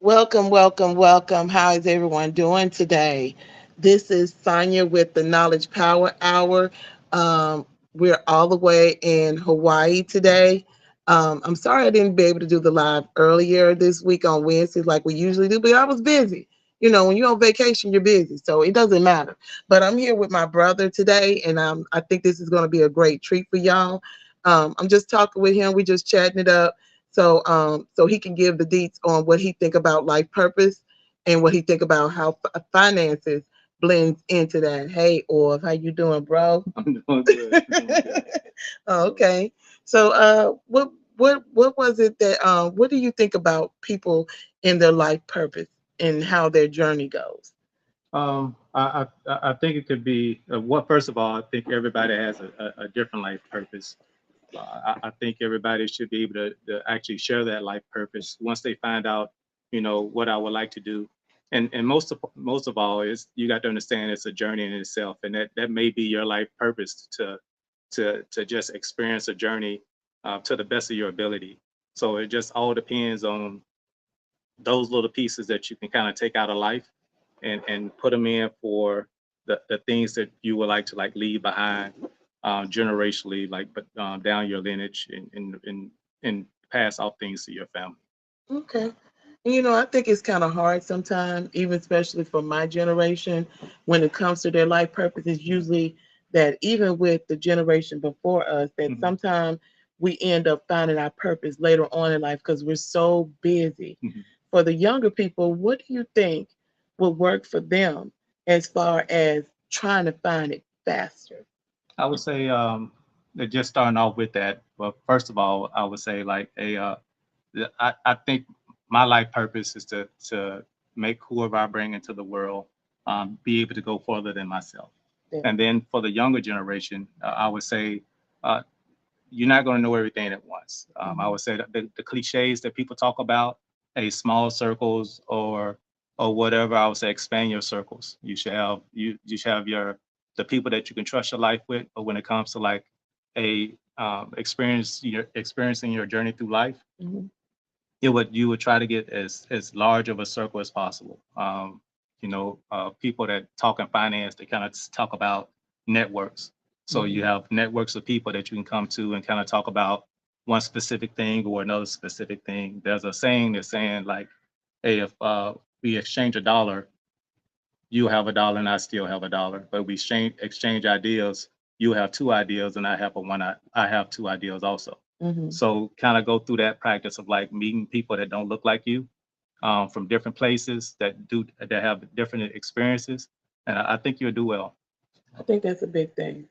Welcome, welcome, welcome. How is everyone doing today? This is Sonia with the Knowledge Power Hour. We're all the way in Hawaii today. I'm sorry I didn't be able to do the live earlier this week on Wednesdays like we usually do, but I was busy. You know, when you're on vacation, you're busy, so it doesn't matter. But I'm here with my brother today, and I think this is going to be a great treat for y'all. I'm just talking with him. We just chatting it up so he can give the deets on what he think about life purpose and what he think about how finances blends into that. Hey, Orv, how you doing, bro? I'm doing good. I'm doing good. Okay. So, what was it that what do you think about people in their life purpose and how their journey goes? I think it could be what. First of all, I think everybody has a different life purpose. I think everybody should be able to actually share that life purpose once they find out, what I would like to do. And most of all is you got to understand it's a journey in itself, and that may be your life purpose to just experience a journey to the best of your ability. So it just all depends on those little pieces that you can kind of take out of life and put them in for the things that you would like to like leave behind generationally, like but down your lineage and pass off things to your family. Okay. And I think it's kind of hard sometimes, even especially for my generation, when it comes to their life purpose. It's usually that even with the generation before us, that Mhm, sometimes we end up finding our purpose later on in life because we're so busy. mhm. For the younger people, what do you think would work for them as far as trying to find it faster? I would say that just starting off with that. Well, first of all, I would say like I think my life purpose is to make whoever I bring into the world be able to go further than myself. Yeah. And then for the younger generation, I would say uh, you're not going to know everything at once. I Mhm. would say that the cliches that people talk about, a small circles or whatever, I would say expand your circles. You should have your the people that you can trust your life with. But when it comes to like a experiencing your journey through life, Mhm. you would try to get as large of a circle as possible. People that talk in finance, they kind of talk about networks. So you Mhm. have networks of people that you can come to and kind of talk about one specific thing or another specific thing. There's a saying that's saying like, hey, if we exchange a dollar, you have a dollar and I still have a dollar, but we exchange ideas. You have two ideas and I have two ideas also. Mhm. So kind of go through that practice of like meeting people that don't look like you from different places that have different experiences, and I think you'll do well. I think that's a big thing.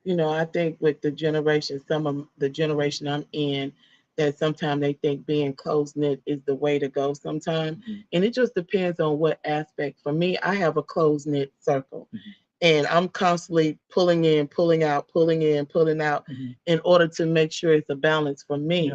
I think with the generation, some of the generation I'm in, that sometimes they think being close knit is the way to go sometimes. Mhm, And it just depends on what aspect. For me, I have a close knit circle mhm, and I'm constantly pulling in, pulling out, pulling in, pulling out mhm. in order to make sure it's a balance for Yeah. me.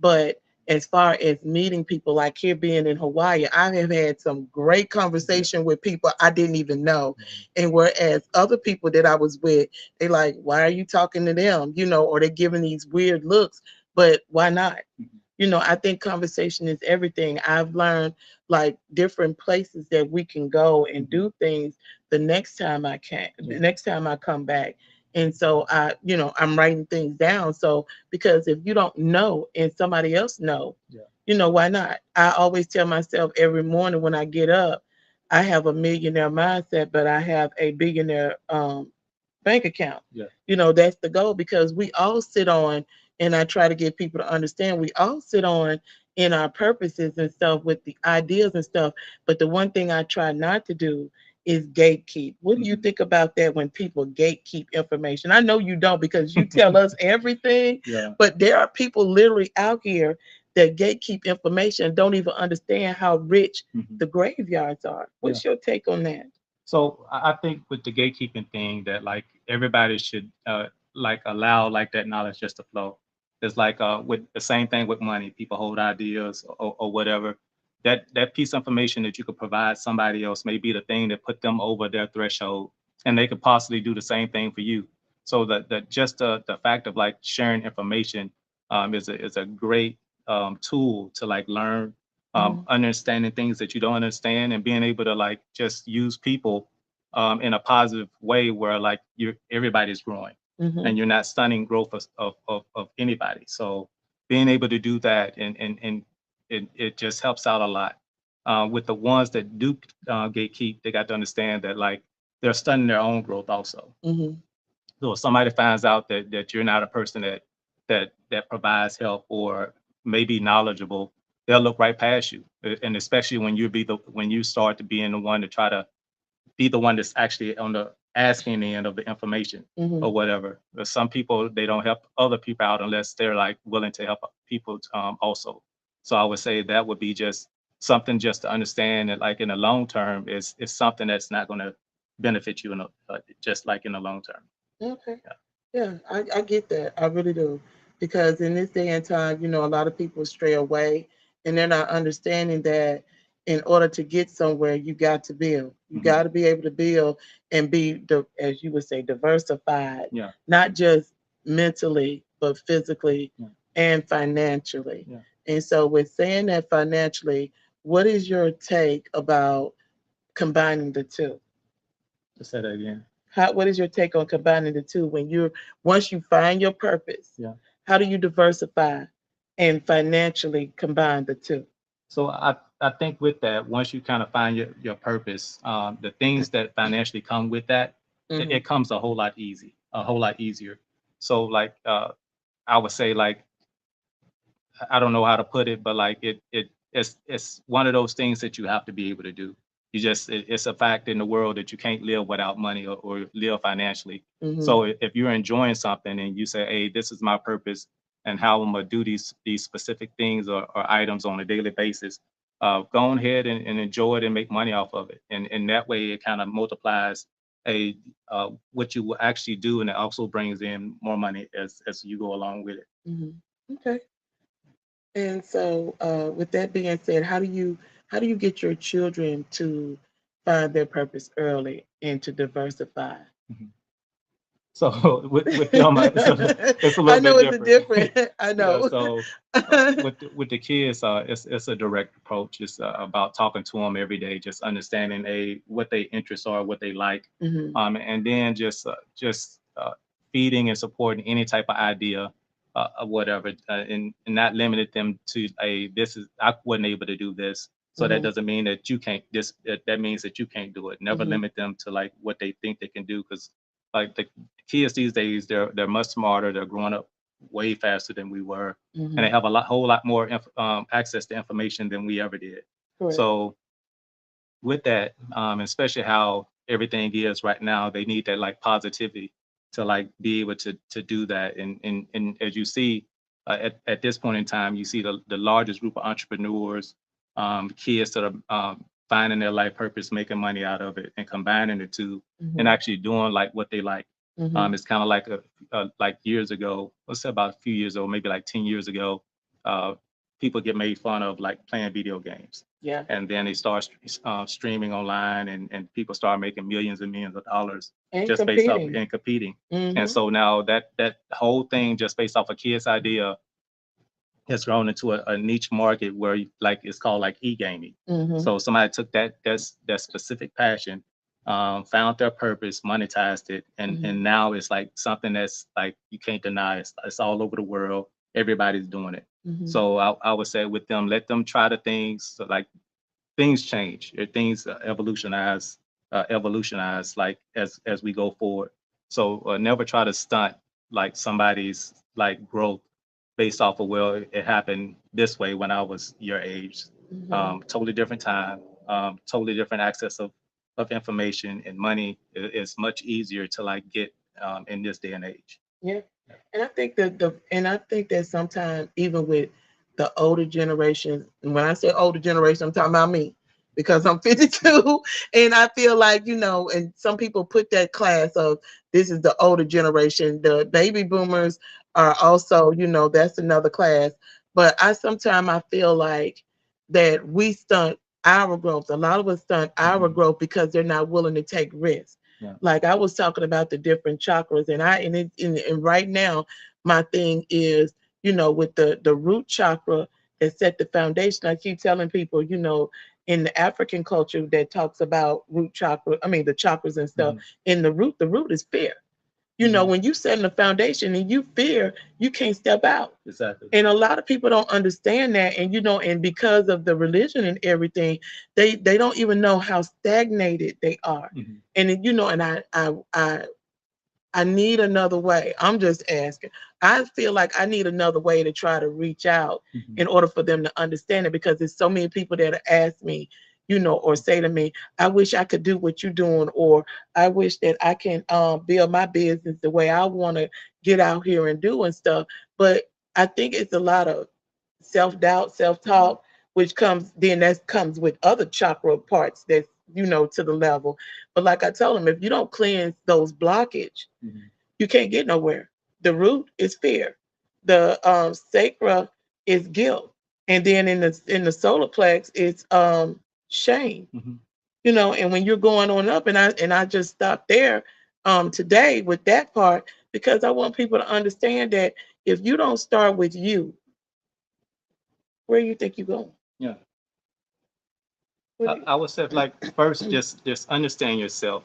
But as far as meeting people, like here being in Hawaii, I have had some great Yeah. conversation with people I didn't even know. Mhm, And whereas other people that I was with, they like, why are you talking to them? Or they're giving these weird looks, but why not? mhm. I think conversation is everything. I've learned like different places that we can go and Mhm. do things the Yeah. next time I come back. And so I'm writing things down. So because if you don't know and somebody else know, Yeah. why not? I always tell myself every morning when I get up, I have a millionaire mindset, but I have a billionaire bank account. Yeah. That's the goal because we all sit on, and I try to get people to understand we all sit on in our purposes and stuff with the ideas and stuff. But the one thing I try not to do is gatekeep. What do you Mhm. think about that when people gatekeep information? I know you don't because you tell us everything, Yeah. but there are people literally out here that gatekeep information and don't even understand how rich Mhm. the graveyards are. Yeah. What's your take on that? So I think with the gatekeeping thing that like everybody should like allow like that knowledge just to flow. It's like with the same thing with money. People hold ideas or whatever. That piece of information that you could provide somebody else may be the thing that put them over their threshold, and they could possibly do the same thing for you. So that just the fact of like sharing information is a great tool to like learn understanding things that you don't understand, and being able to like just use people in a positive way where like everybody's growing and you're not stunning growth of anybody. So being able to do that and it just helps out a lot. With the ones that do gatekeep, they got to understand that like they're stunning their own growth also. So if somebody finds out that you're not a person that provides help or maybe knowledgeable, they'll look right past you. And especially when you start to being the one to try to be the one that's actually on the asking end of the information or whatever. But some people, they don't help other people out unless they're like willing to help people also. So I would say that would be just something just to understand that like in the long term is something that's not going to benefit you in just like in the long term. Okay. Yeah. Yeah, I get that. I really do. Because in this day and time, a lot of people stray away and they're not understanding that in order to get somewhere, you got to build. You got to be able to build and be, as you would say, diversified, Yeah. not just mentally, but physically Yeah. and financially. Yeah. And so, with saying that financially, what is your take about combining the two? Just say that again. What is your take on combining the two when once you find your purpose? Yeah. How do you diversify and financially combine the two? So I think with that, once you kind of find your purpose, the things that financially come with that, it comes a whole lot easier. So like I would say like I don't know how to put it, but like it's one of those things that you have to be able to do. It's a fact in the world that you can't live without money or live financially. So if you're enjoying something and you say, hey, this is my purpose and how I'm gonna do these specific things or items on a daily basis, go on ahead and enjoy it and make money off of it. And that way it kind of multiplies a what you will actually do, and it also brings in more money as you go along with it. Okay. And so, with that being said, how do you get your children to find their purpose early and to diversify? Mhm. So with them, it's a I little know bit it's a different. different. I Yeah. know. So with the kids, it's a direct approach. It's about talking to them every day, just understanding what their interests are, what they like, and then just feeding and supporting any type of idea, or whatever, and not limited them to a this is I wasn't able to do this. So that doesn't mean that you can't. That means that you can't do it. Never limit them to like what they think they can do, because like the kids these days, they're much smarter. They're growing up way faster than we were, and they have whole lot more access to information than we ever did. Correct. So with that, especially how everything is right now, they need that like positivity to like be able to do that. And as you see, at this point in time, you see the largest group of entrepreneurs, kids that are finding their life purpose, making money out of it, and combining the two, and actually doing like what they like. It's kind of like like years ago, let's say about a few years ago, maybe like 10 years ago, uh, people get made fun of like playing video games. Yeah. And then they start streaming online, and people start making millions and millions of dollars And just based off competing. and competing. And so now that whole thing just based off a kid's idea has grown into a niche market where like it's called like e-gaming. So somebody took that specific passion, found their purpose, monetized it, and now it's like something that's like you can't deny. It's all over the world. Everybody's doing it. So I would say with them, let them try the things. So like things change, or things evolutionize like as we go forward. So never try to stunt like somebody's like growth based off of, well, it happened this way when I was your age. Totally different time, totally different access of information, and money is much easier to like get in this day and age. Yeah. And I think that sometimes even with the older generation, and when I say older generation, I'm talking about me because I'm 52, and I feel like and some people put that class of this is the older generation. The baby boomers are also, that's another class. But I feel like that we stunt our growth. A lot of us stunt our growth because they're not willing to take risks. Yeah. Like I was talking about the different chakras, and right now my thing is, with the root chakra that set the foundation. I keep telling people, in the African culture that talks about root chakra, I mean the chakras and stuff, Mhm. in the root is fear. Mhm. When you set in the foundation and you fear, you can't step out. Exactly. And a lot of people don't understand that. And and because of the religion and everything, they don't even know how stagnated they are. Mhm. And and I need another way. I'm just asking. I feel like I need another way to try to reach out Mhm. in order for them to understand it, because there's so many people that ask me, or say to me, I wish I could do what you're doing, or I wish that I can build my business the way I want to get out here and do and stuff. But I think it's a lot of self-doubt, Mhm. self-talk, which comes with other chakra parts that's, to the level. But like I told them, if you don't cleanse those blockage, Mhm. you can't get nowhere. The root is fear. The sacra is guilt. And then in the solar plex, it's shame. Mhm. And when you're going on up, and I just stopped there today with that part, because I want people to understand that if you don't start with you, where do you think you're going? Yeah. What I, do I would say like first, you, just understand yourself.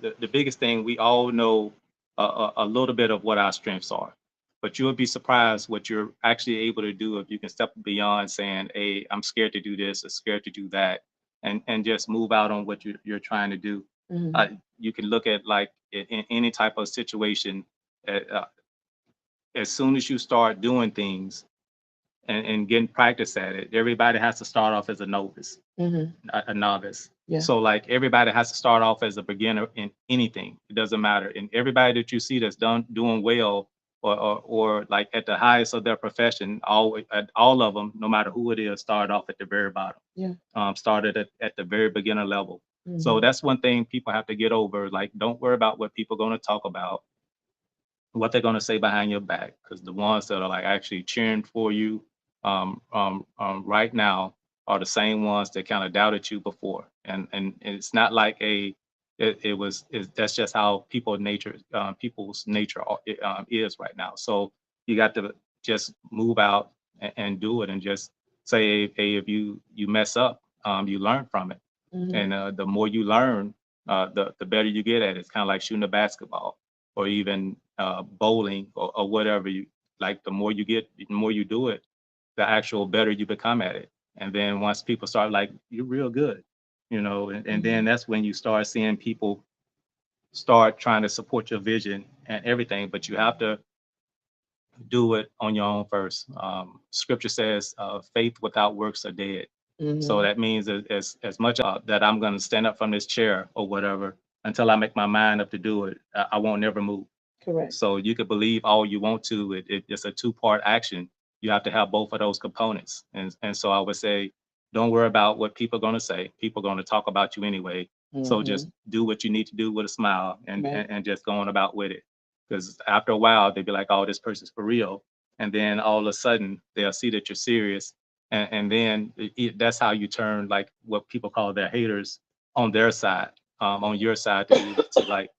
The biggest thing we all know a little bit of what our strengths are, but you would be surprised what you're actually able to do if you can step beyond saying, "Hey, I'm scared to do this or scared to do that," and just move out on what you're trying to do. Mhm. You can look at like in any type of situation. Uh, uh, as soon as you start doing things and getting practice at it, everybody has to start off as a novice, Mhm. a novice. Yeah. So like everybody has to start off as a beginner in anything. It doesn't matter. And everybody that you see that's doing well or like at the highest of their profession, all of them, no matter who it is, started off at the very bottom. Yeah. Started at the very beginner level. So Mhm. that's one thing people have to get over. Like, don't worry about what people are going to talk about, what they're going to say behind your back, because the ones that are like actually cheering for you right now are the same ones that kind of doubted you before. And it's not like that's just how people's nature is right now. So you got to just move out and do it, and just say, hey, if you mess up, you learn from it. Mhm. And the more you learn, the better you get at it. It's kind of like shooting a basketball or even bowling or whatever. You like, the more you do it, the actual better you become at it. And then once people start like, you're real good, and then Mhm. that's when you start seeing people start trying to support your vision and everything. But you have to do it on your own first. Scripture says, faith without works are dead. So Mhm. that means as much that I'm going to stand up from this chair or whatever until I make my mind up to do it, I won't never move. Correct. So you could believe all you want to. It's a two-part action. You have to have both of those components. And so I would say, don't worry about what people are going to say. People are going to talk about you anyway. So just Mhm. do what you need to do with a smile and Right. and just going about with it. Because after a while, they'd be like, oh, this person's for real. And then all of a sudden, they'll see that you're serious. And then that's how you turn like what people call their haters on their side, on your side to be able to like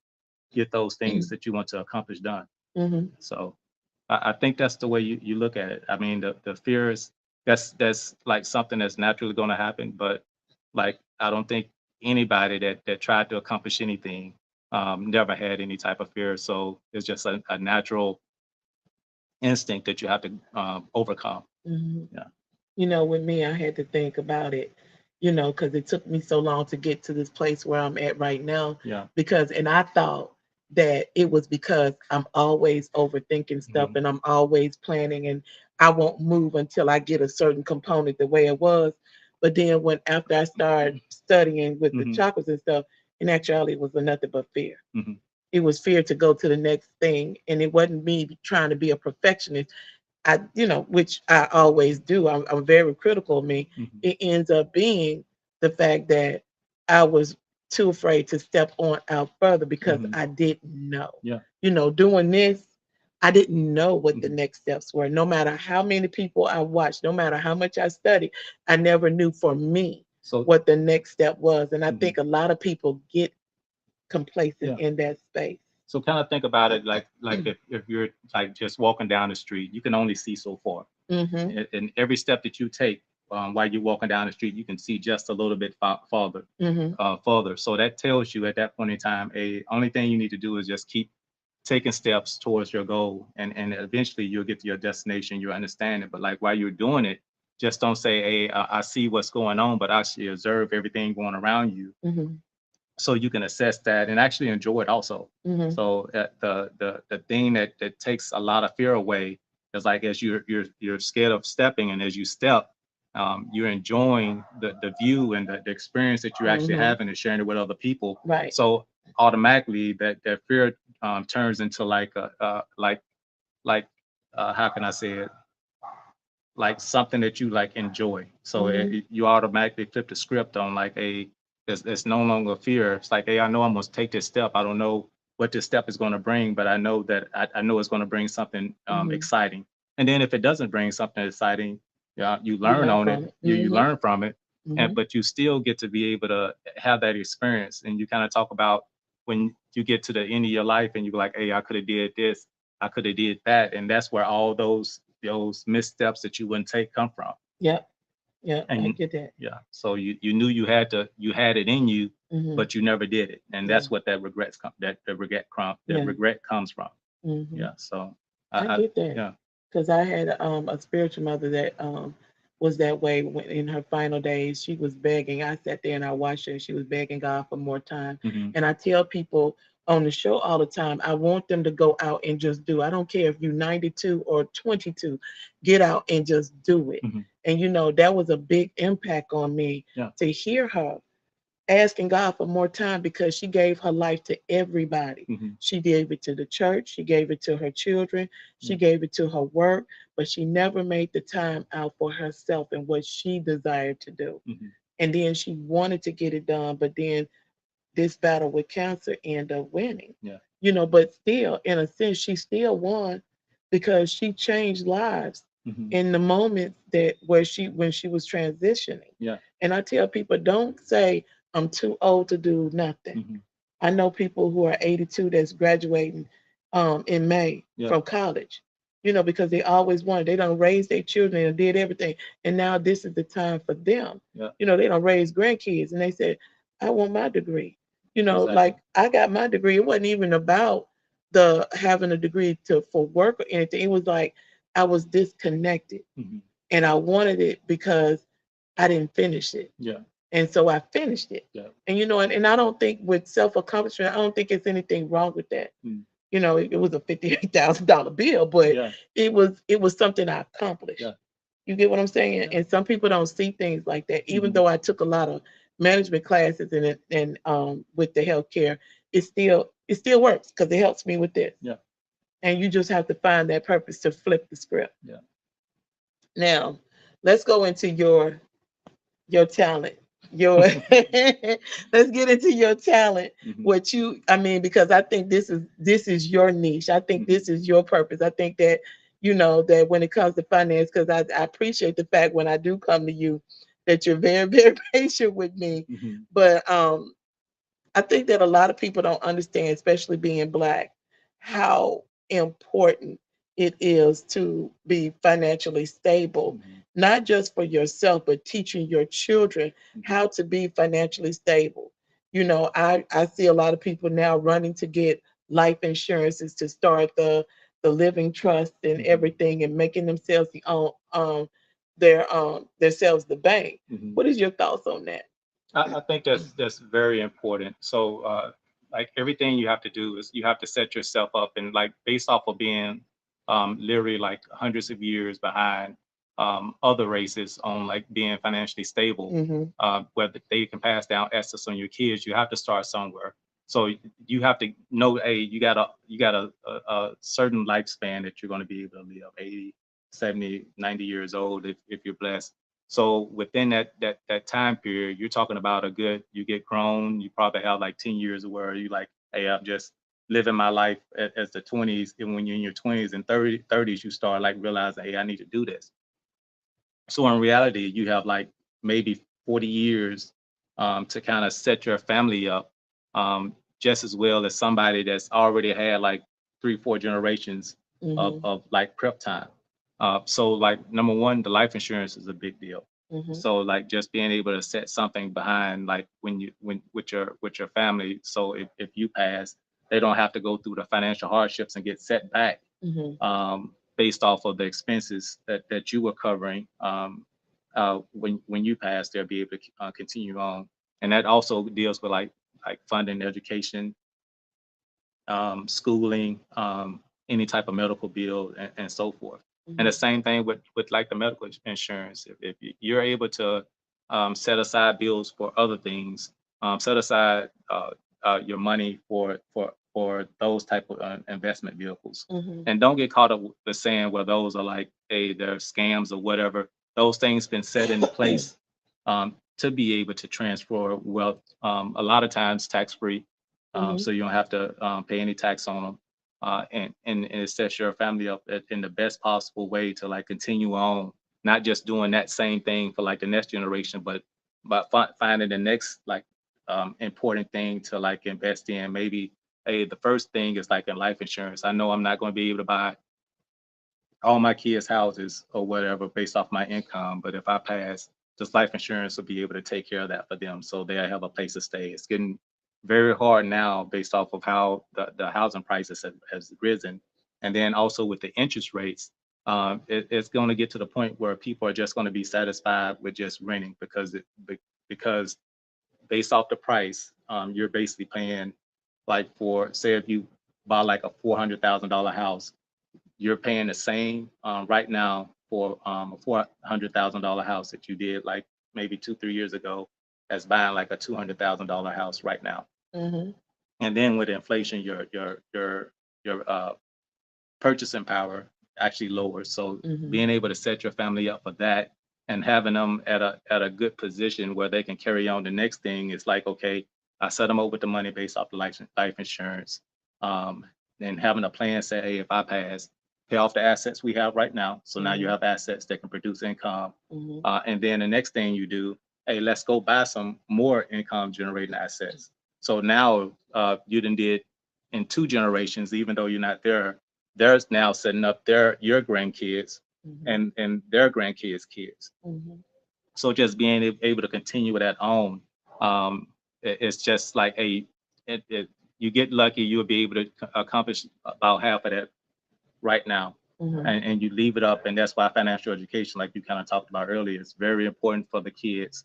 get those things that you want to accomplish done. Mhm. So I think that's the way you look at it. I mean, the fear is that's like something that's naturally going to happen, but like I don't think anybody that tried to accomplish anything never had any type of fear. So it's just a natural instinct that you have to overcome. Mhm. Yeah. With me, I had to think about it, because it took me so long to get to this place where I'm at right now. Yeah. And I thought that it was because I'm always overthinking stuff Hmm. and I'm always planning, and I won't move until I get a certain component the way it was. But then after I started studying with the Hmm. chakras and stuff, in actuality, it was nothing but fear. Hmm. It was fear to go to the next thing. And it wasn't me trying to be a perfectionist. Which I always do. I'm very critical of me. Hmm. It ends up being the fact that I was too afraid to step on out further because Hmm. I didn't know. Yeah. Doing this, I didn't know what the Hmm. next steps were. No matter how many people I watched, no matter how much I studied, I never knew for me So what the next step was. And I mhm. think a lot of people get complacent Yeah. in that space. So kind of think about it like if you're like just walking down the street, you can only see so far. Mm-hmm. And every step that you take while you're walking down the street, you can see just a little bit farther, Mm-hmm. further. So that tells you at that point in time, a only thing you need to do is just keep taking steps towards your goal, and eventually you'll get to your destination. You understand it, but like while you're doing it, just don't say, "Hey, I see what's going on," but actually observe everything going around you, Mm-hmm. so you can assess that and actually enjoy it also. Mm-hmm. So the thing that takes a lot of fear away is like as you're scared of stepping, and as you step, you're enjoying the view and the experience that you're actually Mm-hmm. having and sharing it with other people. Right. So automatically that fear turns into like like how can I say it, like something that you like enjoy. So Mm-hmm. you automatically flip the script on like a it's no longer fear. It's like, hey, I know I'm going to take this step. I don't know what this step is going to bring, but I know that I know it's going to bring something Mm-hmm. exciting. And then if it doesn't bring something exciting, you You learn learn on it. from it. You Mm-hmm. learn from it, and Mm-hmm. but you still get to be able to have that experience. And you kind of talk about when you get to the end of your life and you're like, hey, I could have did this, I could have did that, and that's where all those missteps that you wouldn't take come from. Yep. Yep. I And get that. yeah, so you knew you had it in you, Mm-hmm. but you never did it, and Yeah. that's what that Yeah. regret comes from. Mm-hmm. Yeah, so I I get that yeah. because I had a spiritual mother that was that way when in her final days. She was begging. I sat there and I watched her, and she was begging God for more time. Hmm. And I tell people on the show all the time, I want them to go out and just do. I don't care if you're 92 or 22, get out and just do it. Hmm. And that was a big impact on me Yeah. to hear her asking God for more time because she gave her life to everybody. Hmm. She gave it to the church, she gave it to her children, she Yeah. gave it to her work, but she never made the time out for herself and what she desired to do. Hmm. And then she wanted to get it done, but then this battle with cancer ended up winning. Yeah. But still, in a sense, she still won because she changed lives Hmm. in the moments that where she when she was transitioning. Yeah. And I tell people, don't say I'm too old to do nothing. Hmm. I know people who are 82 that's graduating in May Yeah. from college, because they always wanted, they don't raise their children and did everything. And now this is the time for them. Yeah. They don't raise grandkids. And they said, I want my degree. Exactly. Like I got my degree. It wasn't even about the having a degree for work or anything. It was like I was disconnected Hmm. and I wanted it because I didn't finish it. Yeah. And so I finished it. Yeah. And I don't think with self accomplishment, I don't think it's anything wrong with that. Mm. It was a $58,000 bill, but Yeah. it was something I accomplished. Yeah. You get what I'm saying? Yeah. And some people don't see things like that. Even Hmm. though I took a lot of management classes and with the healthcare, it still works because it helps me with this. Yeah. And you just have to find that purpose to flip the script. Yeah. Now, let's go into your talent. Your let's get into your talent. Hmm. Because I think this is your niche. I think Hmm. this is your purpose. I think that when it comes to finance, because I appreciate the fact when I do come to you that you're very, very patient with me. Hmm. But I think that a lot of people don't understand, especially being black, how important it is to be financially stable, Hmm. not just for yourself, but teaching your children how to be financially stable. I see a lot of people now running to get life insurances to start the living trust and Hmm. everything and making themselves themselves the bank. Hmm. What is your thoughts on that? I think that's very important. So, like everything you have to do is you have to set yourself up, and like based off of being literally like hundreds of years behind other races on like being financially stable, Mm-hmm. whether they can pass down assets on your kids, you have to start somewhere. So you have to know, hey, you got a certain lifespan that you're going to be able to live, 80, 70, 90 years old if you're blessed. So within that time period, you're talking about you get grown, you probably have like 10 years where you like, hey, I'm just living my life as the 20s. And when you're in your 20s and 30s, you start like realizing, hey, I need to do this. So in reality, you have like maybe 40 years to kind of set your family up, um, just as well as somebody that's already had like 3, 4 generations Mm-hmm. of like prep time. So like number one, the life insurance is a big deal. Mm-hmm. So like just being able to set something behind like when with your family. So if you pass, they don't have to go through the financial hardships and get set back Mm-hmm. based off of the expenses that you were covering. When you pass, they'll be able to continue on, and that also deals with like funding education, schooling, any type of medical bill, and so forth. And the Mm-hmm. same thing with like the medical insurance. If you're able to set aside bills for other things, set aside your money for those type of investment vehicles, Mm-hmm. and don't get caught up with saying, well, those are like, hey, they're scams or whatever. Those things been set in place to be able to transfer wealth. A lot of times tax free, Mm-hmm. so you don't have to pay any tax on them. And it sets your family up in the best possible way to like continue on, not just doing that same thing for like the next generation, but finding the next like important thing to like invest in. Maybe, hey, the first thing is like in life insurance. I know I'm not going to be able to buy all my kids' houses or whatever based off my income, but if I pass, just life insurance will be able to take care of that for them, so they'll have a place to stay. It's getting very hard now based off of how the housing prices has risen, and then also with the interest rates, it's going to get to the point where people are just going to be satisfied with just renting because based off the price, you're basically paying like for say if you buy like a $400,000 house, you're paying the same right now for a $400,000 house that you did like maybe 2, 3 years ago as buying like a $200,000 house right now. Mm-hmm. And then with inflation, your purchasing power actually lowers. So Mm-hmm. being able to set your family up for that and having them at a good position where they can carry on the next thing is like, okay, I set them up with the money based off the life insurance. Um, and having a plan say, hey, if I pass, pay off the assets we have right now. So now you Mm-hmm. have assets that can produce income. Mm-hmm. And then the next thing you do, hey, let's go buy some more income generating assets. So now you done did in 2 generations, even though you're not there, they're now setting up your grandkids Mm-hmm. and their grandkids' kids. Mm-hmm. So just being able to continue with that on, it's just like you get lucky, you'll be able to accomplish about half of that right now, Mm-hmm. and you leave it up. And that's why financial education, like you kind of talked about earlier, is very important for the kids.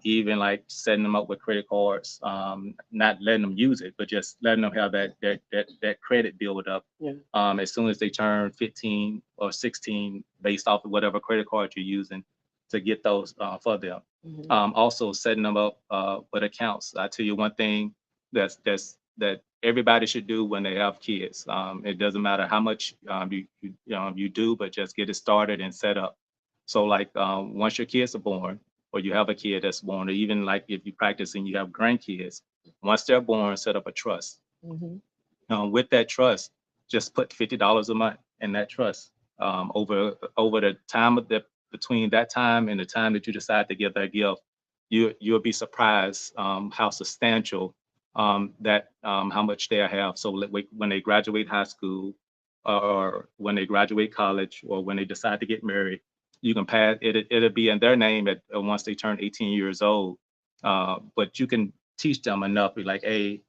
Even like setting them up with credit cards, not letting them use it, but just letting them have that credit build up Yeah. as soon as they turn 15 or 16, based off of whatever credit card you're using to get those for them. Mm-hmm. Also setting them up with accounts. I tell you one thing that everybody should do when they have kids. It doesn't matter how much you do, but just get it started and set up. So like once your kids are born, or you have a kid that's born, or even like if you practice and you have grandkids, once they're born, set up a trust. Mm-hmm. With that trust, just put $50 a month in that trust. Over the time of the between that time and the time that you decide to give that gift, you'll be surprised how substantial that how much they have. So when they graduate high school, or when they graduate college, or when they decide to get married, you can pass it. It'll be in their name at once they turn 18 years old. But you can teach them enough. Be like, hey,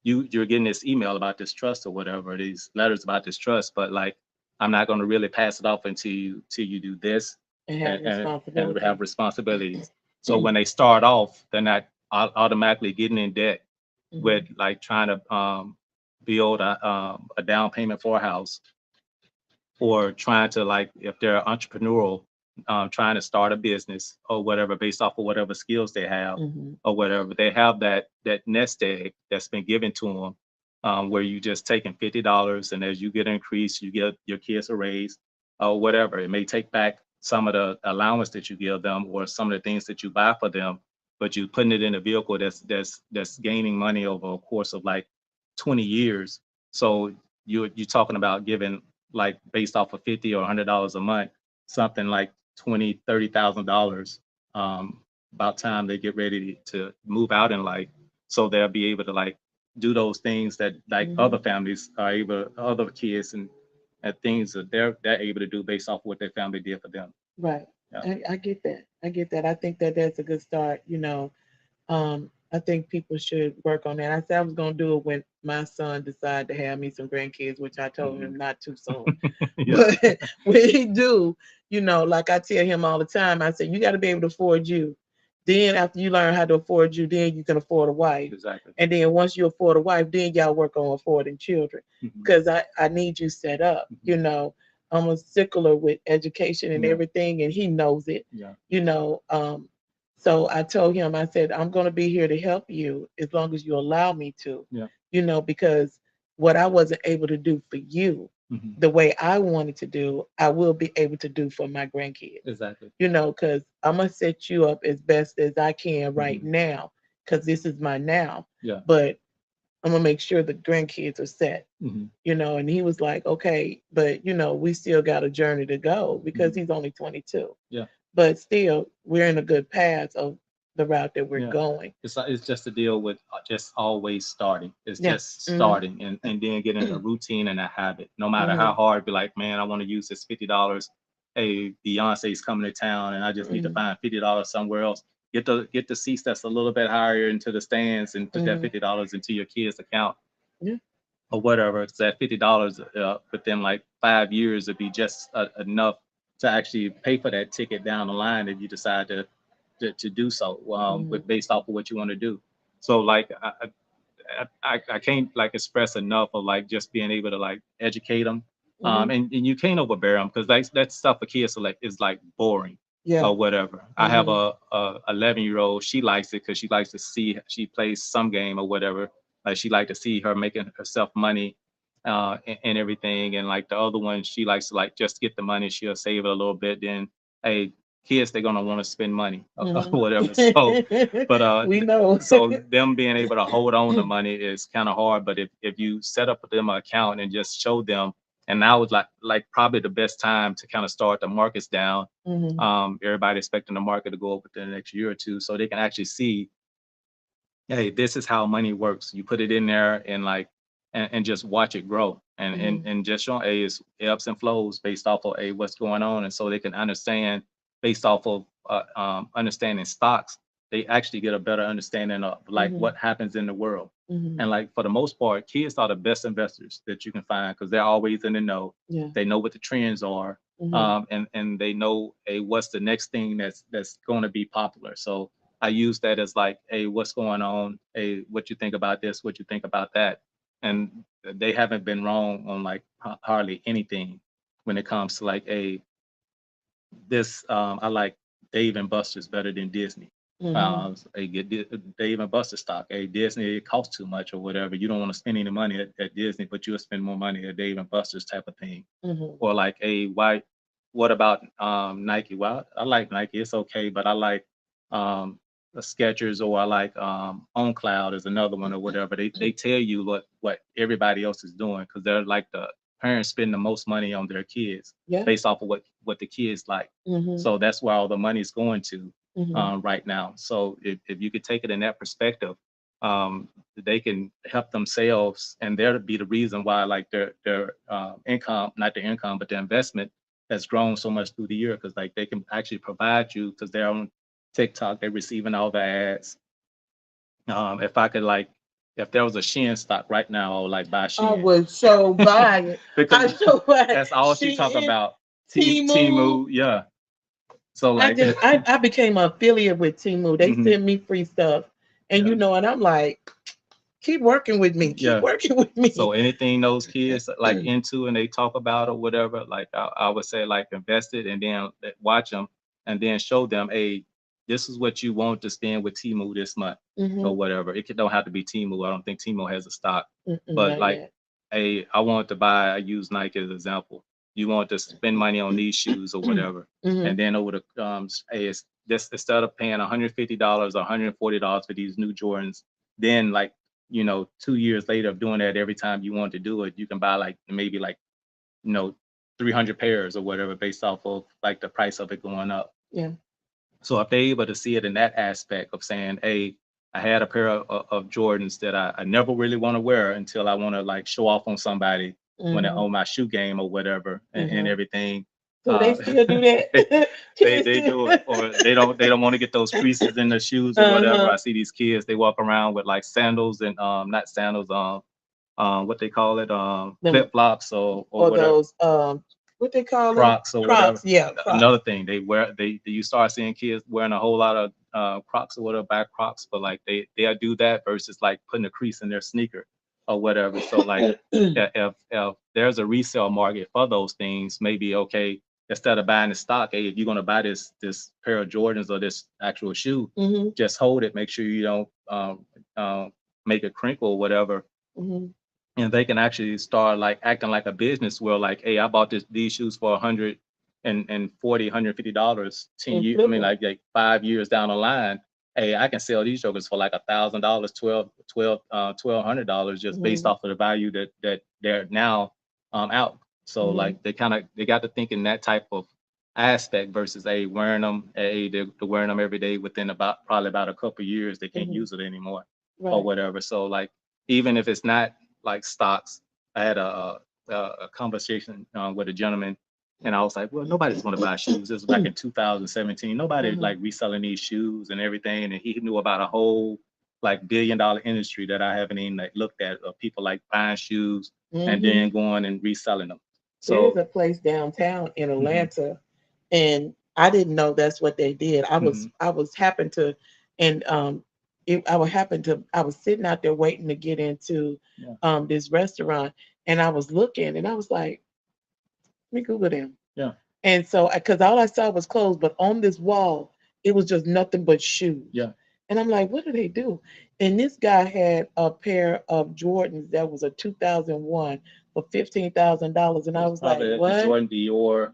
you're getting this email about this trust or whatever, these letters about this trust, but like I'm not going to really pass it off until you do this And have and have responsibility. responsibilities. So when they start off, they're not automatically getting in debt with Mm-hmm. like trying to build a down payment for a house, or trying to like if they're entrepreneurial, trying to start a business or whatever based off of whatever skills they have Mm-hmm. or whatever. They have that nest egg that's been given to them, where you just taking $50, and as you get increased, you get your kids a raise or whatever. It may take back some of the allowance that you give them or some of the things that you buy for them, but you putting it in a vehicle that's gaining money over a course of like 20 years. So you're talking about giving like based off of 50 or $100 a month, something like 20, $30,000 about time they get ready to move out in life. So they'll be able to like do those things that like other families are able, other kids and things that they're able to do based off what their family did for them. Right. Yeah. I get that. I get that. I think that that's a good start. I think people should work on that. I said I was going to do it when my son decided to have me some grandkids, which I told Hmm. him not too soon. Yeah. But when he do, like I tell him all the time, I said, you got to be able to afford you. Then after you learn how to afford you, then you can afford a wife. Exactly. And then once you afford a wife, then y'all work on affording children. Hmm. Because I need you set up. Hmm. I'm a stickler with education and Yeah. everything, and he knows it. Yeah. You know, so I told him, I said, I'm going to be here to help you as long as you allow me to, Yeah. because what I wasn't able to do for you, Hmm. the way I wanted to do, I will be able to do for my grandkids, Exactly. because I'm going to set you up as best as I can right Hmm. now, because this is my now. Yeah. But I'm going to make sure the grandkids are set. Hmm. And he was like, okay, but we still got a journey to go because Hmm. he's only 22, Yeah. but still we're in a good path of the route that we're Yeah. going. It's just to deal with just always starting. It's Yeah. just Mm-hmm. starting and then getting a routine and a habit. No matter how Mm-hmm. hard, be like, man, I want to use this $50. Hey, Beyonce's coming to town, and I just need to Mm-hmm. find $50 somewhere else. Get the seats that's a little bit higher into the stands and put that Mm-hmm. $50 into your kid's account Yeah. or whatever. It's that $50 within like 5 years would be just enough to actually pay for that ticket down the line if you decide to do so Mm-hmm. with based off of what you want to do. So like I can't like express enough of like just being able to like educate them, Mm-hmm. and you can't overbear them because like that stuff for kids is like boring Yeah. or whatever. I have Mm-hmm. a 11-year-old. She likes it because she likes to see she plays some game or whatever. Like she like to see her making herself money, and everything. And like the other one, she likes to like just get the money. She'll save it a little bit. Then, hey, kids, they're gonna want to spend money or whatever. So, but We know. so them being able to hold on to money is kind of hard. But if you set up them an account and just show them, and now is like probably the best time to kind of start the markets down. Mm-hmm. Everybody expecting the market to go up within the next year or two, so they can actually see, hey, this is how money works. You put it in there and like and just watch it grow Mm-hmm. and just show it's ebbs and flows based off of what's going on, and so they can understand based off of understanding stocks. They actually get a better understanding of like Mm-hmm. what happens in the world. Mm-hmm. And like for the most part, kids are the best investors that you can find because they're always in the know. Yeah. They know what the trends are, Mm-hmm. and they know what's the next thing that's going to be popular. So I use that as like, hey, what's going on? Hey, what you think about this? What you think about that? And they haven't been wrong on like hardly anything when it comes to like, a this I like Dave and Buster's better than Disney. Mm-hmm. A get Dave and Buster stock. A Disney it costs too much or whatever. You don't want to spend any money at Disney, but you'll spend more money at Dave and Buster's type of thing. Mm-hmm. Or like a why? What about Nike? Well, I like Nike. It's okay, but I like the Skechers, or I like On Cloud is another one or whatever. They tell you what everybody else is doing because they're like the parents spend the most money on their kids Yeah. based off of what the kids like. Mm-hmm. So that's where all the money's going to Mm-hmm. right now. So if you could take it in that perspective, um, they can help themselves, and they'll be the reason why like their income, not their income, but their investment has grown so much through the year because like they can actually provide you because they're on TikTok, they're receiving all the ads. If I could like, if there was a Shein stock right now, I would like buy I Shein would so buy it. because I so buy it. that's all she She talk is about. Timu. Timu, yeah. So I like, just I became an affiliate with Timu. They mhm, send me free stuff, and yeah, and I'm like, keep working with me, keep yeah. working with me. So anything those kids like into and they talk about or whatever, like I would say like invest it and then watch them and then show them, hey, this is what you want to spend with Timu this month Mm-hmm. or whatever. Don't have to be Timu. I don't think Timu has a stock, Mm-mm, but not like, yet. hey, I use Nike as an example. You want to spend money on these shoes or whatever, Mm-hmm. and then over the hey, it's this instead of paying $150 or $140 for these new Jordans, then like 2 years later of doing that every time you want to do it, you can buy like maybe like you know 300 pairs or whatever based off of like the price of it going up. Yeah. So if they're able to see it in that aspect of saying, hey, I had a pair of Jordans that I never really want to wear until I want to like show off on somebody when they're Mm-hmm. on my shoe game or whatever and Mm-hmm. everything. So they Uh, still do they, that. they Kids they still. do it, or they don't want to get those creases in their shoes or whatever. Uh-huh. I see these kids, they walk around with like sandals and not sandals, what they call it, Them flip flops or or whatever, those what they call them? Crocs or whatever. Crocs. Yeah, Crocs. Another thing, they wear they you start seeing kids wearing a whole lot of Crocs or whatever, back Crocs, but like they'll do that versus like putting a crease in their sneaker or whatever. So like if there's a resale market for those things, maybe okay, instead of buying the stock, hey, if you're gonna buy this pair of Jordans or this actual shoe, Mm-hmm. just hold it. Make sure you don't make it crinkle or whatever, Mm-hmm. and they can actually start like acting like a business where like, hey, I bought these shoes for 140, $150 10 And years. I flip mean, them. like 5 years down the line, hey, I can sell these jokers for like $1,000, 1,200 just based Mm-hmm. off of the value that they're now out. So Mm-hmm. like they got to think in that type of aspect versus wearing them, they're wearing them every day. Within about probably about a couple of years, they can't Mm-hmm. use it anymore or Right. whatever. So like even if it's not like stocks. I had a conversation with a gentleman, and I was like, "Well, nobody's going to buy shoes." This was back in 2017. Nobody Mm-hmm. like reselling these shoes and everything. And he knew about a whole like $1 billion industry that I haven't even like looked at of people like buying shoes and Mm-hmm. then going and reselling them. There's So, a place downtown in mhm, Atlanta, and I didn't know that's what they did. mhm, I was happened to, and I would happen to. I was sitting out there waiting to get into yeah, this restaurant, and I was looking, and I was like, let me Google them. yeah, And so, because all I saw was clothes, but on this wall, it was just nothing but shoes. yeah. And I'm like, what do they do? And this guy had a pair of Jordans that was a 2001 for $15,000. And I It's was like, probably the what? Jordan Dior.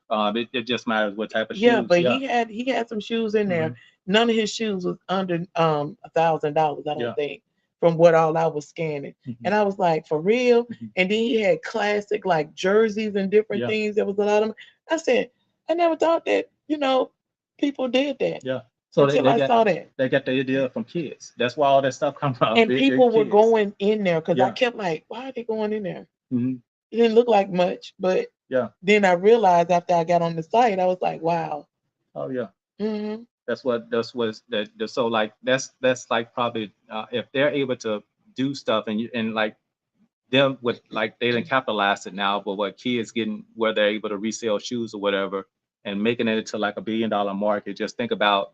It just matters what type of Yeah, shoes. but Yeah, he had some shoes in there. hmm, None of his shoes was under $1,000, I don't yeah, think, from what all I was scanning. hmm, And I was like, for real? hmm, And then he had classic like jerseys and different yeah, things. There was a lot of them. I said, I never thought that, people did that yeah. So until I saw that. they got the idea from kids. That's why all that stuff comes from. And It people were kids. going in there because I Yeah. kept like, why are they going in there? Hmm. It didn't look like much, but Yeah. then I realized after I got on the site, I was like, wow. Oh yeah. Hmm. That's what so like that's like probably if they're able to do stuff and like them with like they didn't capitalize it now, but what kids getting where they're able to resell shoes or whatever and making it into like $1 billion market. Just think about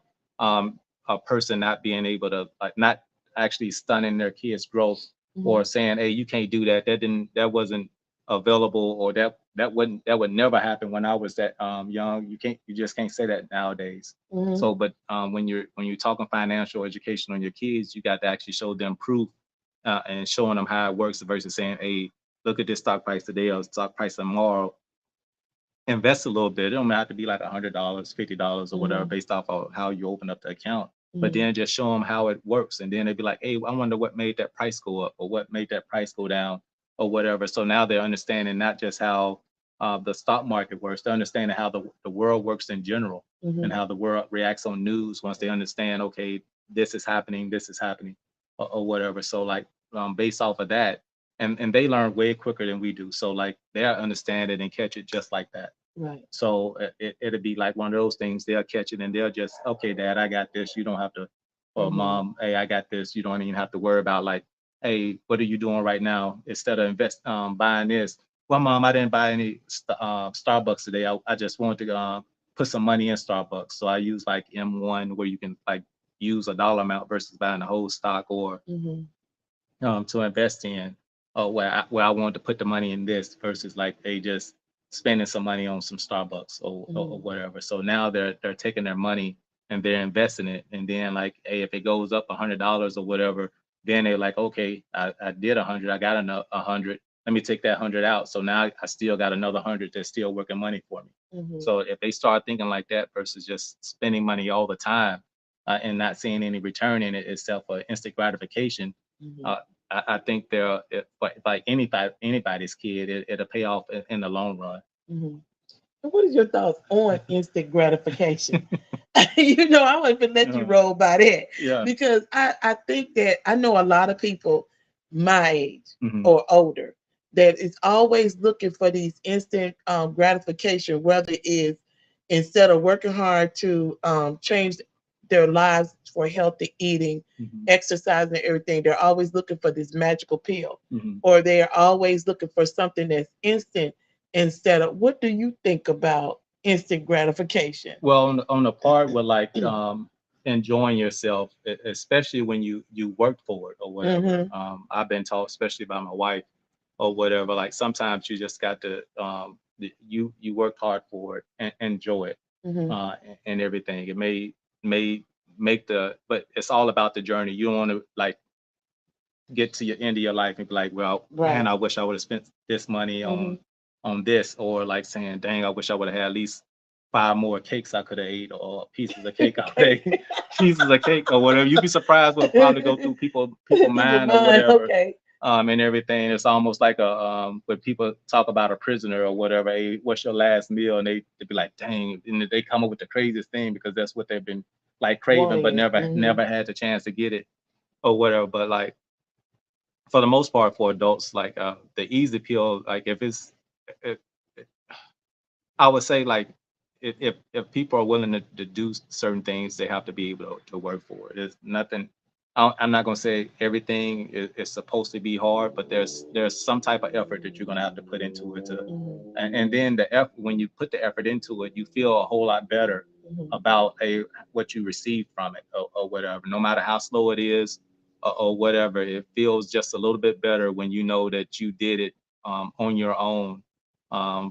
a person not being able to like not actually stunning their kids' growth Hmm. or saying, hey, you can't do that. That wasn't available or that would never happen when I was that young. You just can't say that nowadays. Hmm. So, but when you're talking financial education on your kids, you got to actually show them proof and showing them how it works versus saying, hey, look at this stock price today or stock price tomorrow. Invest a little bit. It don't have to be like $100, $50 or whatever, Hmm. based off of how you open up the account. But Hmm. then just show them how it works, and then they'd be like, "Hey, I wonder what made that price go up, or what made that price go down, or whatever." So now they're understanding not just how the stock market works; they're understanding how the world works in general, and Hmm. how the world reacts on news. Once they understand, okay, this is happening, or whatever. So like based off of that, and they learn way quicker than we do. So like they'll understand it and catch it just like that. Right. So it'll be like one of those things. They'll catch it and they'll just, okay, dad, I got this. You don't have to, or Hmm. mom, hey, I got this. You don't even have to worry about like, hey, what are you doing right now? Instead of buying this. Well, mom, I didn't buy any Starbucks today. I just wanted to put some money in Starbucks. So I use like M1 where you can like use a dollar amount versus buying the whole stock or Hmm. to invest in, or where I wanted to put the money in this versus like they just spending some money on some Starbucks or Hmm. whatever. So now they're taking their money and they're investing it, and then like, hey, if it goes up $100 or whatever, then they're like, okay, I did 100, I got another 100. Let me take that 100 out. So now I still got another 100 that's still working money for me. Hmm. So if they start thinking like that versus just spending money all the time and not seeing any return in it itself for instant gratification, Hmm. uh, I think like anybody's kid, it'll pay off in the long run. Hmm. what is your thoughts on instant gratification? I wouldn't even let you roll by that Yeah. because I think that I know a lot of people my age Hmm. or older that is always looking for these instant gratification, whether it is instead of working hard to change their lives for healthy eating, Hmm. exercise, and everything. They're always looking for this magical pill, Hmm. or they're always looking for something that's instant instead of what do you think about instant gratification? Well, on the part with like enjoying yourself, especially when you work for it or whatever. Mm-hmm. I've been taught, especially by my wife or whatever. Like sometimes you just got to you work hard for it and enjoy it Mm-hmm. and everything. It may make but it's all about the journey. You don't want to like get to your end of your life and be like, well, man, Right. I wish I would have spent this money Mm-hmm. on this, or like saying, dang, I wish I would have had at least five more cakes I could have ate, or pieces of cake I could Okay. ate, pieces of cake or whatever. You'd be surprised what probably go through people People mind or mind. whatever. Okay. And everything. It's almost like a when people talk about a prisoner or whatever, hey, what's your last meal? And they be like, dang, and they come up with the craziest thing because that's what they've been like craving, but Wanting. never Mm-hmm. never had the chance to get it or whatever. But like for the most part for adults, like the easy pill, like if it's, it, I would say like if people are willing to do certain things, they have to be able to work for it. There's nothing. I'm not gonna say everything is supposed to be hard, but there's some type of effort that you're gonna have to put into it to, Mm-hmm. and then the effort when you put the effort into it, you feel a whole lot better Mm-hmm. about what you receive from it or whatever. No matter how slow it is or whatever, it feels just a little bit better when you know that you did it on your own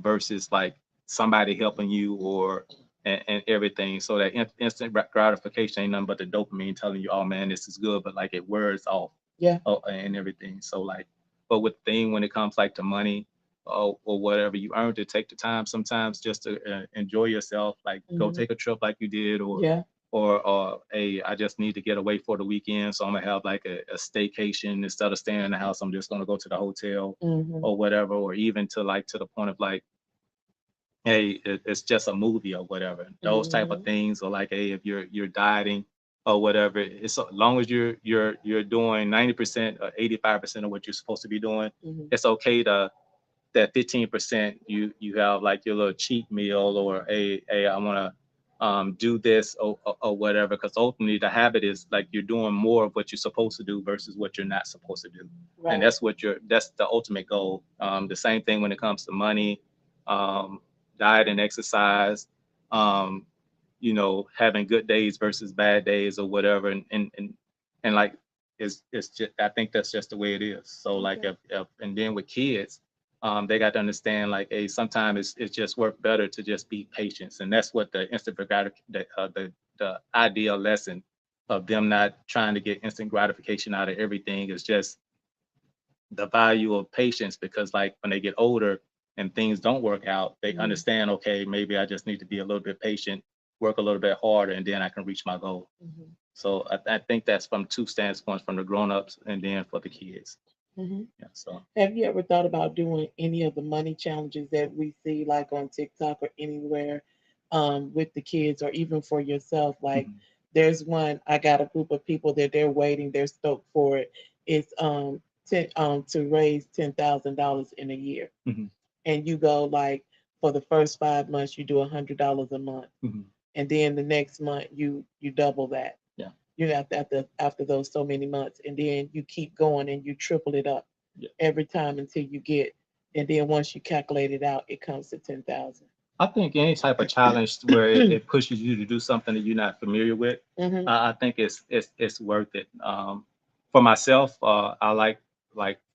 versus like somebody helping you or and everything. So that instant gratification ain't nothing but the dopamine telling you, oh man, this is good, but like it wears off Yeah. and everything. So like, but with the thing when it comes like to money or whatever, you earn to take the time sometimes just to enjoy yourself, like go Mm-hmm. take a trip like you did, Yeah. or hey, I just need to get away for the weekend, so I'm gonna have like a staycation instead of staying in the house. I'm just gonna go to the hotel Mm-hmm. or whatever, or even to like to the point of like hey, it's just a movie or whatever. Those type of Mm-hmm. things, or like, hey, if you're dieting or whatever, it's as long as you're doing 90% or 85% of what you're supposed to be doing, Mm-hmm. it's okay to that 15% you have like your little cheat meal or a I want to do this or whatever, because ultimately the habit is like you're doing more of what you're supposed to do versus what you're not supposed to do, and Right. that's the ultimate goal. The same thing when it comes to money, um, diet and exercise, um, having good days versus bad days or whatever, and like it's just I think that's just the way it is. So like Okay. if and then with kids, they got to understand like, hey, sometimes it's just work better to just be patient, and that's what the instant the ideal lesson of them not trying to get instant gratification out of everything is just the value of patience, because like when they get older and things don't work out, they Mm-hmm. understand, okay, maybe I just need to be a little bit patient, work a little bit harder, and then I can reach my goal. Mm-hmm. So I think that's from two standpoints, from the grown-ups and then for the kids. Mm-hmm. Yeah, so Have you ever thought about doing any of the money challenges that we see, like on TikTok or anywhere, with the kids, or even for yourself? Like, mhm, there's one. I got a group of people that they're waiting. They're stoked for it. It's to raise $10,000 in a year, mhm, and you go like for the first 5 months you do $100 a month, mhm, and then the next month you double that. yeah, You have to after those so many months, and then you keep going and you triple it up yeah. every time until you get, and then once you calculate it out, it comes to 10,000. I think any type of challenge where it pushes you to do something that you're not familiar with, Mm-hmm. I think it's worth it. For myself, I like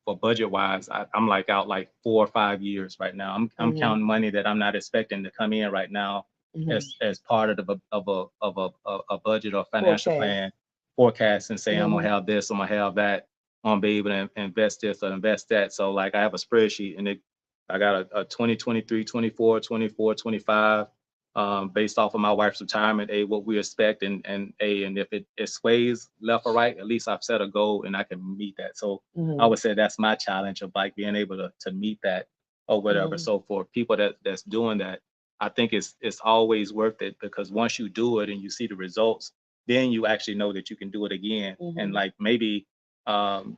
for budget wise, I'm like out like 4 or 5 years right now. I'm Mm-hmm. counting money that I'm not expecting to come in right now Mm-hmm. as part of a budget or financial Forecast. plan forecast, and say I'm Mm-hmm. gonna have this, I'm gonna have that, I'm gonna be able to invest this or invest that. So like I have a spreadsheet, and I got a 2023, 24, 24, 25, based off of my wife's retirement, what we expect, and if it sways left or right, at least I've set a goal and I can meet that. So I Mm-hmm. would say that's my challenge of like being able to meet that or whatever. Mm-hmm. So for people that's doing that, I think it's always worth it, because once you do it and you see the results, then you actually know that you can do it again. And Mm-hmm. like maybe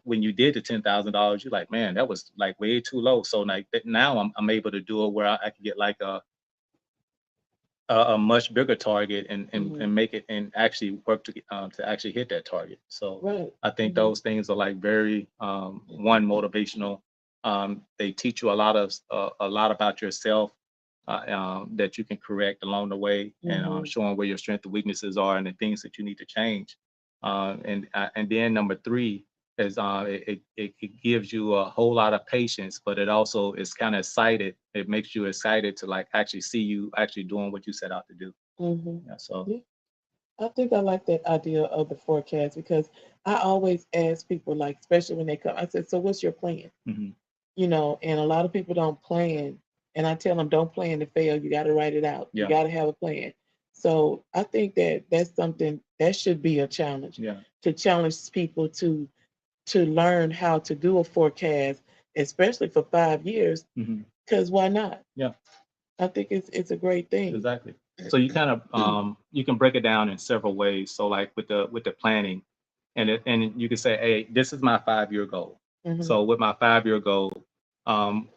when you did the $10,000, you're like, man, that was like way too low. So like now I'm able to do it where I can get like a much bigger target, Mm-hmm. and make it and actually work to actually hit that target. So Right. I think Mm-hmm. those things are like very one, motivational. They teach you a lot about yourself, that you can correct along the way, and Mm-hmm. showing where your strengths and weaknesses are and the things that you need to change. And then number three is it gives you a whole lot of patience, but it also is kind of excited. It makes you excited to like actually see you actually doing what you set out to do. Mm-hmm. Yeah. So. Yeah. I think I like that idea of the forecast because I always ask people, like, especially when they come, I said, so what's your plan? Hmm. And a lot of people don't plan. And I tell them, don't plan to fail. You got to write it out. You Yeah. got to have a plan. So I think that that's something that should be a challenge Yeah. to challenge people to learn how to do a forecast, especially for 5 years. Hmm. Because why not? Yeah. I think it's a great thing. Exactly. So you kind of you can break it down in several ways. So like with the planning, and you can say, hey, this is my 5 year goal. Hmm. So with my 5 year goal, um,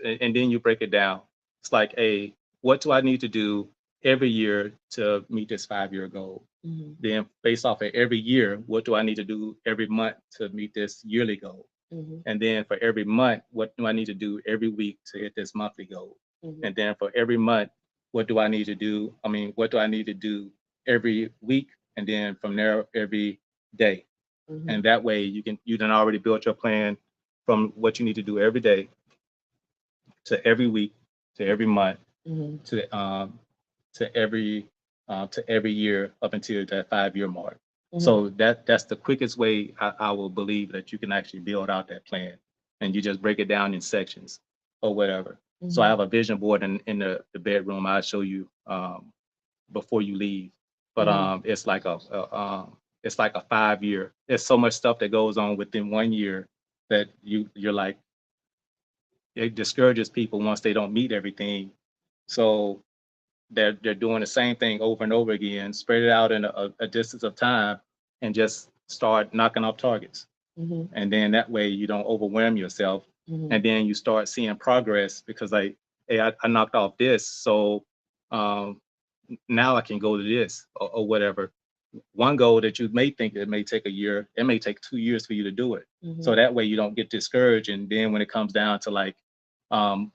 and then you break it down. It's like, hey, what do I need to do every year to meet this 5 year goal? Hmm. Then based off of every year, what do I need to do every month to meet this yearly goal? Hmm. And then for every month, what do I need to do every week to hit this monthly goal? Hmm. And then for every month, what do I need to do? I mean, what do I need to do every week? And then from there, every day. Hmm. And that way you done already built your plan from what you need to do every day to every week to every month Hmm. to to every to every year up until that 5 year mark. Hmm. So that's the quickest way I will believe that you can actually build out that plan, and you just break it down in sections or whatever. So I Hmm. have a vision board in the bedroom. I'll show you before you leave, but Hmm. it's like a 5 year. There's so much stuff that goes on within one year that you're like, it discourages people once they don't meet everything. So they're doing the same thing over and over again, spread it out in a distance of time, and just start knocking off targets. Hmm. And then that way you don't overwhelm yourself, Hmm. and then you start seeing progress because like, hey, I knocked off this, so um, now I can go to this or whatever. One goal that you may think it may take a year, it may take 2 years for you to do it. Hmm. So that way you don't get discouraged. And then when it comes down to like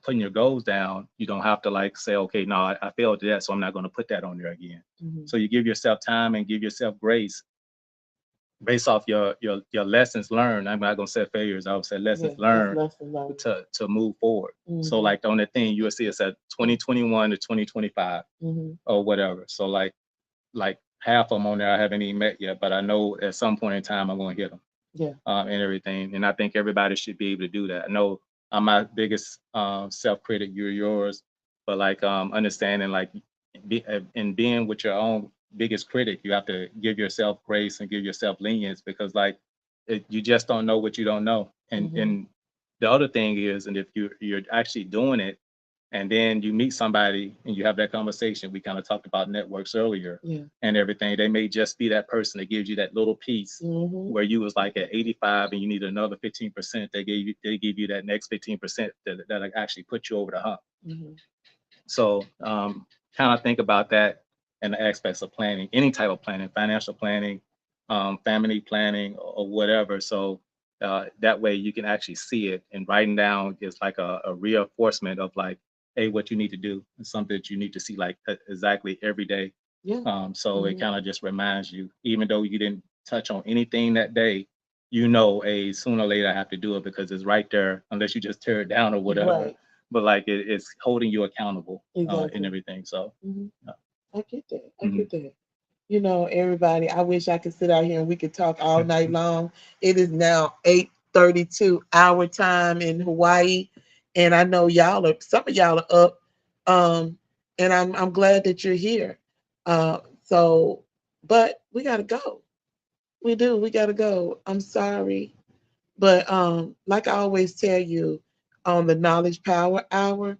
putting your goals down, you don't have to like say, okay, no, I failed at that, so I'm not going to put that on there again. Hmm. So you give yourself time and give yourself grace based off your lessons learned. I'm not going to say failures. I would say lessons Yeah, that's learned lesson learned. to move forward. So Hmm. like on the thing, you'll see it said 2021 to 2025 Hmm. or whatever. So like half of them on there I haven't even met yet, but I know at some point in time I'm going to hit them Yeah. and everything. And I think everybody should be able to do that. I know I'm my biggest self critic, you're yours, but like understanding like and being with your own biggest critic, you have to give yourself grace and give yourself lenience because like you just don't know what you don't know. And Hmm. and the other thing is, and if you're actually doing it and then you meet somebody and you have that conversation, we kind of talked about networks earlier Yeah. and everything, they may just be that person that gives you that little piece Hmm. where you was like at 85 and you need another 15%. They give you that next 15% that actually put you over the hump. Hmm. So kind of think about that in the aspects of planning, any type of planning, financial planning, family planning, or whatever. So that way you can actually see it, and writing down is like a reinforcement of like, hey, what you need to do. It's something that you need to see like exactly every day. Yeah. So it Hmm. kind of just reminds you, even though you didn't touch on anything that day, you know, hey, sooner or later I have to do it because it's right there, unless you just tear it down or whatever. Right. But like it's holding you accountable and Exactly. everything. So Hmm. uh, I get that. I mhm. get that. Everybody, I wish I could sit out here and we could talk all night long. It is now 8:32 our time in Hawaii. And I know some of y'all are up. Um, and I'm glad that you're here. So but we gotta go. We do, we gotta go. I'm sorry. But like I always tell you on the Knowledge Power Hour,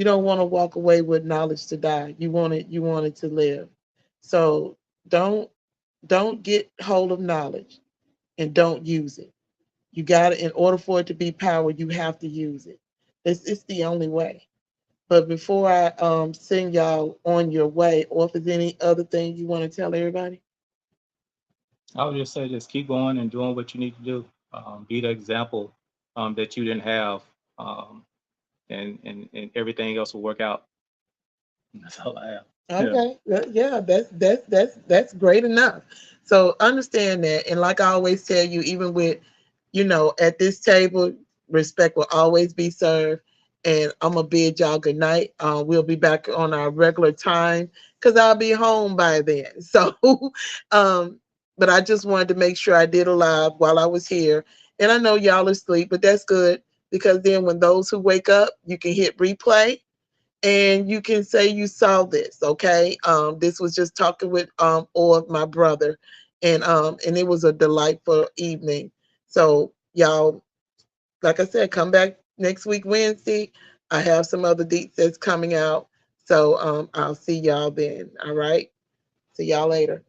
You don't want to walk away with knowledge to die. You want it to live. So don't don't get hold of knowledge and don't use it. You got it. In order for it to be power, you have to use it. It's the only way. But before I send y'all on your way, or if there's any other thing you want to tell everybody. I would just say just keep going and doing what you need to do. Be the example that you didn't have, um, and everything else will work out. That's all I have. Yeah. Okay, yeah, that's great enough. So understand that, and like I always tell you, even with, at this table, respect will always be served. And I'm gonna bid y'all good night. We'll be back on our regular time because I'll be home by then. So, um, but I just wanted to make sure I did a live while I was here, and I know y'all are asleep, but that's good because then when those who wake up, you can hit replay and you can say you saw this. Okay, this was just talking with or my brother, and it was a delightful evening. So y'all, like I said, come back next week Wednesday. I have some other deets that's coming out. So I'll see y'all then. All right, see y'all later.